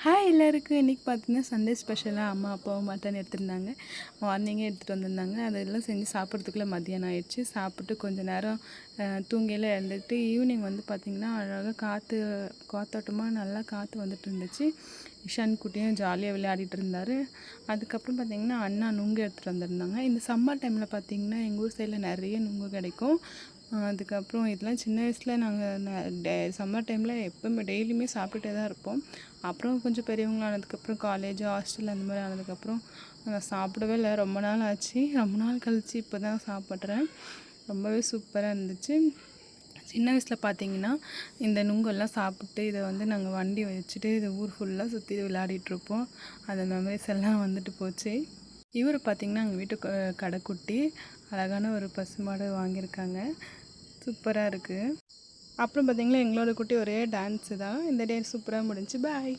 Hi எல்லாருக்கும் இன்றைக்கி பார்த்தீங்கன்னா சண்டே ஸ்பெஷலாக அம்மா அப்பாவும் மட்டன் எடுத்திருந்தாங்க. மார்னிங்கே எடுத்துகிட்டு வந்திருந்தாங்க. அதெல்லாம் செஞ்சு சாப்பிட்றதுக்குள்ளே மதியானம் ஆயிடுச்சு. சாப்பிட்டு கொஞ்சம் நேரம் தூங்கியெல்லாம் எழுந்துட்டு ஈவினிங் வந்து பார்த்திங்கன்னா அழகாக காற்றோட்டமாக நல்லா காற்று வந்துட்டு இருந்துச்சு. இஷான் குட்டியும் ஜாலியாக விளையாடிட்டு இருந்தார். அதுக்கப்புறம் பார்த்திங்கன்னா அண்ணா நுங்கு எடுத்துகிட்டு வந்திருந்தாங்க. இந்த சம்மர் டைமில் பார்த்திங்கன்னா எங்கள் ஊர் சைடில் நிறைய நுங்கு கிடைக்கும். அதுக்கப்புறம் இதெல்லாம் சின்ன வயசில் நாங்கள் சம்மர் டைமில் எப்போவுமே டெய்லியுமே சாப்பிட்டுட்டே தான் இருப்போம். அப்புறம் கொஞ்சம் பெரியவங்களானதுக்கப்புறம் காலேஜ் ஹாஸ்டல் அந்த மாதிரி ஆனதுக்கப்புறம் நான் சாப்பிடவே இல்லை. ரொம்ப நாள் ஆச்சு. ரொம்ப நாள் கழித்து இப்போ தான் சாப்பிட்றேன். ரொம்பவே சூப்பராக இருந்துச்சு. சின்ன வயசில் பார்த்திங்கன்னா இந்த நுங்கெல்லாம் சாப்பிட்டு இதை வந்து நாங்கள் வண்டி வச்சுட்டு இதை ஊர் ஃபுல்லாக சுற்றி விளையாடிட்டுருப்போம். அந்த மெமரிஸ் எல்லாம் வந்துட்டு போச்சு. இவர் பார்த்திங்கன்னா எங்கள் வீட்டு கடைக்குட்டி அழகான ஒரு பசுமாடு வாங்கியிருக்காங்க. சூப்பராக இருக்குது. அப்புறம் பார்த்திங்கன்னா எங்களோட குட்டி ஒரே டான்ஸு தான். இந்த டே சூப்பராக முடிஞ்சுச்சு. பாய்.